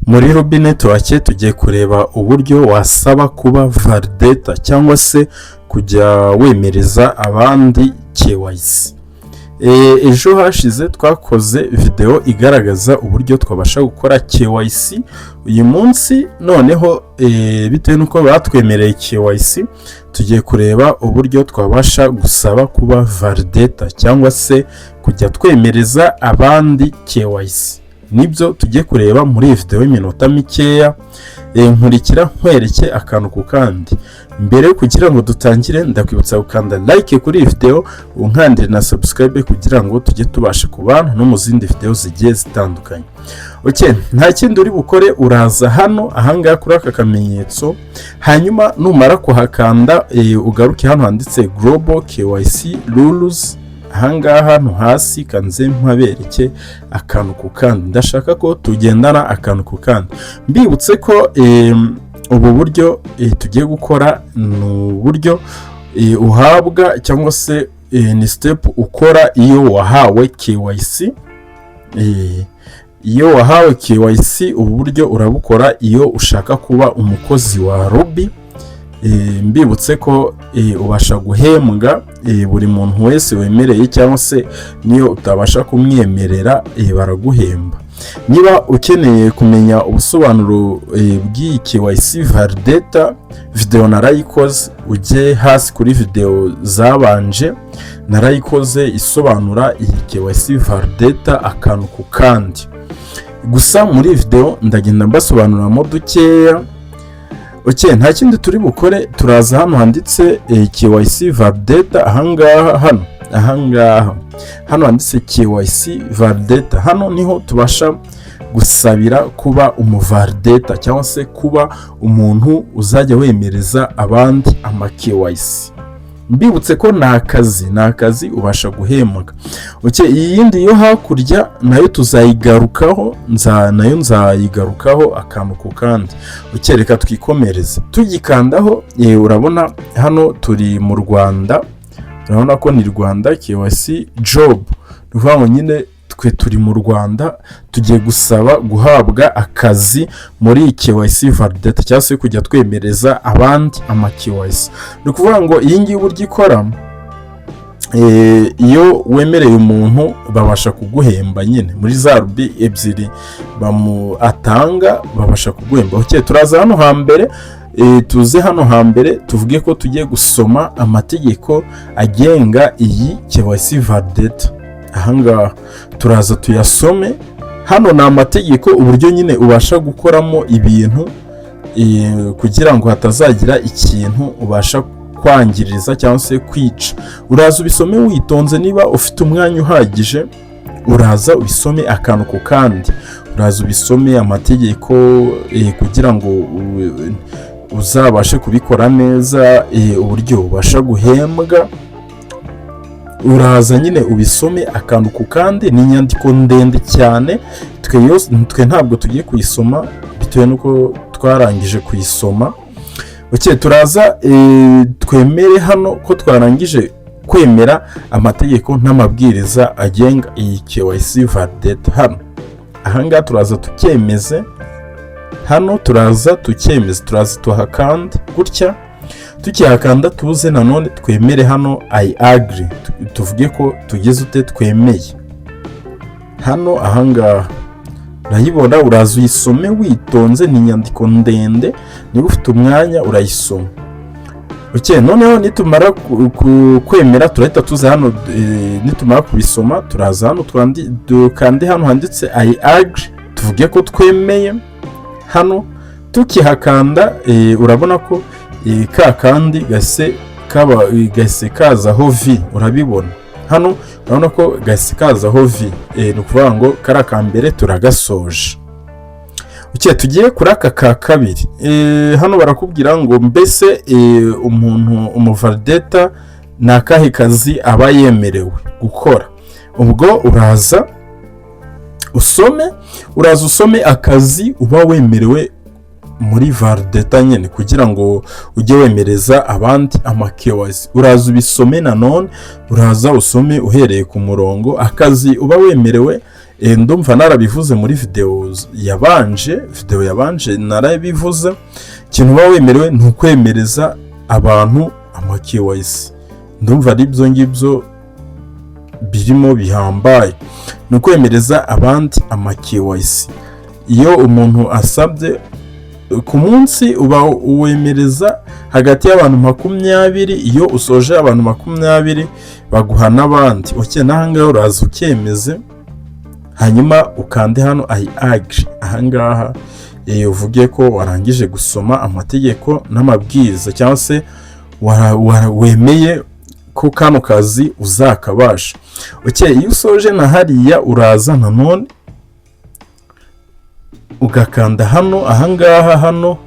Muri Rubi Network tugiye kureba uburyo wasaba kuba validator cyangwa se kujya wemereza abandi KYC. Ejo hashize twakoze video igaragaza uburyo twabasha gukora KYC. Uyu munsi noneho bitewe nuko batwemereye KYC, tugiye kureba uburyo twabasha gusaba kuba validator cyangwa se kujya twemereza abandi KYC. Nibyo tugiye kureba muri iyi video y'iminota mikeya. Nkurikira nkwereke akantu ku kandi. Mbere kugira ngo dutangire ndakwibutsa gukanda like kuri iyi video, unkandire na subscribe kugira ngo tujye tubasha kubana no mu zindi video zigiye zitandukanye. Okay, nta kindi uri bukore, uraza hano ahangaha kuri aka kamenyetso, hanyuma numara kuhakanda ugaruke hano handitse Global KYC Rules. Ahangaha hano hasi kanze mpabereke akantu ku kandi. Ndashaka ko tugendana akantu ku kandi. Mbibutse ko ubu buryo tugiye gukora n'uburyo uhabwa cyangwa se ni step ukora iyo wahawe KYC. Iyo wahawe KYC ubu buryo urabukora iyo ushaka kuba umukozi wa Rubi. Mbibutse ko ubasha guhembwa buri muntu wese wemereye, cyangwa se niyo utabasha kumwemerera baraguhemba. Niba ukeneye kumenya ubusobanuro bw'iyi KYC Validator, video narayikoze, ujye hasi kuri video zabanje, narayikoze isobanura iyi KYC Validator akantu ku kandi. Gusa muri video ndagenda mbasobanuramo dukeya. Okay, nta kindi turi bukore, turaza hano handitse KYC Validator ahangaha hano handitse KYC Validator. Hano niho tubasha gusabira kuba umuvalidator cyangwa se kuba umuntu uzajya wemereza abandi ama KYC. Mbibutse ko nta kazi ubasha guhembwa. Okay, iyi yindi yo hakurya nayo tuzayigarukaho, nzayigarukaho akantu ku kandi. Okay, reka twikomereze. Tugikandaho urabona hano turi mu Rwanda. Urabona ko ni Rwanda KYC job. Nuvuga ngo nyine twe turi mu Rwanda, tugiye gusaba guhabwa akazi muri KYC Validator cyangwa se kujya twemereza abandi ama KYC. Nukuvuga ngo iyi ngiyi uburyo ikora, iyo wemereye umuntu babasha kuguhemba nyine muri za Rubi ebyiri atanga, babasha kuguhemba. Okay, turaza hano hambere, tuze hano hambere tuvuge ko tugiye gusoma amategeko agenga iyi KYC Validator. Ahangaha turaza tuyasome. Hano ni amategeko, uburyo nyine ubasha gukoramo ibintu kugira ngo hatazagira ikintu ubasha kwangiriza cyangwa se kwica. Uraza ubisome witonze, niba ufite umwanya uhagije uraza ubisome akantu ku kandi. Uraza ubisome amategeko kugira ngo uzabashe kubikora neza, uburyo ubasha guhembwa. Uraza nyine ubisome akantu ku kandi. Ni inyandiko ndende cyane, twe ntabwo tugiye kuyisoma bitewe nuko twarangije kuyisoma. Okay, turaza twemere hano ko twarangije kwemera amategeko n'amabwiriza agenga iyi KYC Validator. Hano ahangaha turaza tukemeze. Hano turaza tukemeze, turaza tuhakanda gutya. Tukihakanda tuze nanone twemere hano I agree, tuvuge ko tugeze ute twemeye. Hano ahangaha urayibona, uraza uyisome witonze, ni inyandiko ndende, niba ufite umwanya urayisoma. Okay, noneho nitumara kwemera turahita tuza hano, nitumara kubisoma turaza hano dukande hano handitse I agree, tuvuge ko twemeye. Hano tukihakanda urabona ko kandi gase kazaho V, urabibona hano, urabona ko gase kazaho V, ni ukuvuga ngo kara ka mbere turagasoje. Okay, tugiye kuri aka ka kabiri. Hano barakubwira ngo mbese umuntu umuvalidator ni akahe kazi aba yemerewe gukora. Ubwo uraza usome akazi uba wemerewe muri Validator nyene kugira ngo ujye wemereza abandi ama KYC. Uraza ubisome nanone, uraza usome uhereye ku murongo akazi uba wemerewe ndumva narabivuze muri video yabanje narabivuze. Ikintu uba wemerewe ni ukwemereza abantu ama KYC. Ndumva ari byo ngibyo birimo bihambaye, ni ukwemereza abandi ama KYC. Iyo umuntu asabye ku munsi uba uwemereza hagati y'abantu 20, iyo usoje abantu 20 baguha n'abandi. Nahangaha uraza ukemeze, hanyuma ukande hano I agree. Ahangaha uvuge ko warangije gusoma amategeko n'amabwiriza, cyangwa se wemeye ko kano kazi uzakabasha. Iyo usoje na hariya uraza nanone ugakanda hano. Ahangaha hano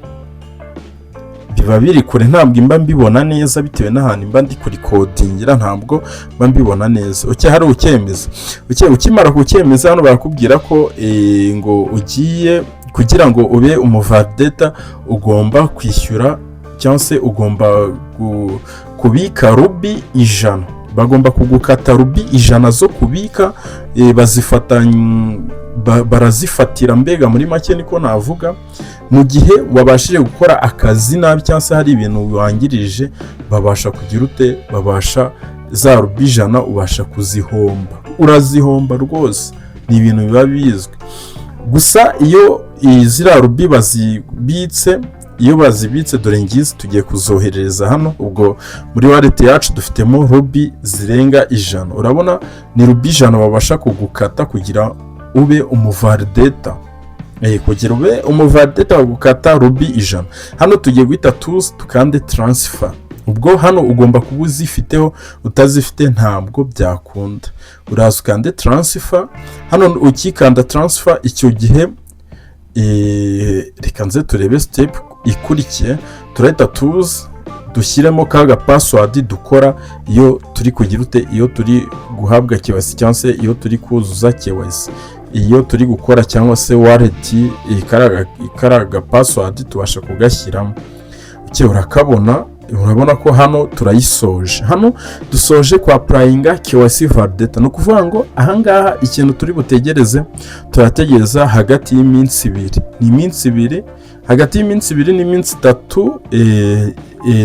biba biri kure, ntabwo imba mbibona neza bitewe n'ahantu imba ndi kuri kodingira, ntabwo mba mbibona neza. Hari ukemeza. Ukimara kukemeza hano barakubwira ko ngo ugiye kugira ngo ube umuvalidator ugomba kwishyura, cyangwa se ugomba kubika Rubi 100. Bagomba kugukata Rubi 100 zo kubika, barazifatira mbega muri make niko navuga. Mu gihe wabashije gukora akazi nabi cyangwa se hari ibintu wangirije, babasha kugira ute, babasha za Rubi 100 ubasha kuzihomba, urazihomba rwose. Ni ibintu biba bizwi. Gusa iyo izira Rubi bazibitse dore ngizi tugiye kuzohereza hano. Ubwo muri wallet yacu dufitemo Rubi zirenga 100. Urabona ni Rubi 100 babasha kugukata kugira ube umuvalidator. Kugira ube umuvalidator bagukata Rubi 100. Hano tugiye guhita tukande transfer. Ubwo hano ugomba kuba uzifiteho, utazifite ntabwo byakunda. Uraza ukande transfer. Hano ukikanda transfer, icyo gihe reka nze turebe step ikurikiye. Turahita dushyiremo kaga password dukora iyo turi kugira ute, iyo turi guhabwa KYC cyangwa se iyo turi kuzuza KYC, iyo turi gukora cyangwa se wallet. Ikaraga password tubasha kugashyiramo. Urakabona, urabona ko hano turayisoje. Hano dusoje kwa applyinga KYC Validator. No kuvuga ngo ahangaha ikintu turi butegereze, turategereza hagati y'iminsi 2. Ni iminsi 2, hagati y'iminsi 2 n'iminsi 3.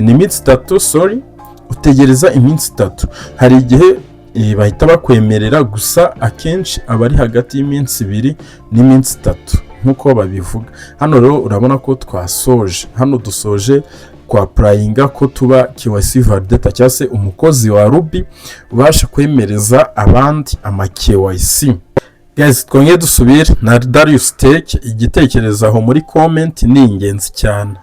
Ni iminsi 3, sorry. Utegereza iminsi 3. Hari igihe bahita bakwemerera, gusa akenshi abari hagati y'iminsi 2 n'iminsi 3 nkuko babivuga. Hano rero urabona ko twasoje. Hano dusoje kwa applyinga ko tuba KYC Validator, cyangwa se umukozi wa Rubi ubasha kwemereza abandi ama KYC. Guys, twongeye dusubire na Dariyusi Tech. Igitekerezo aho muri comment ni ingenzi cyane.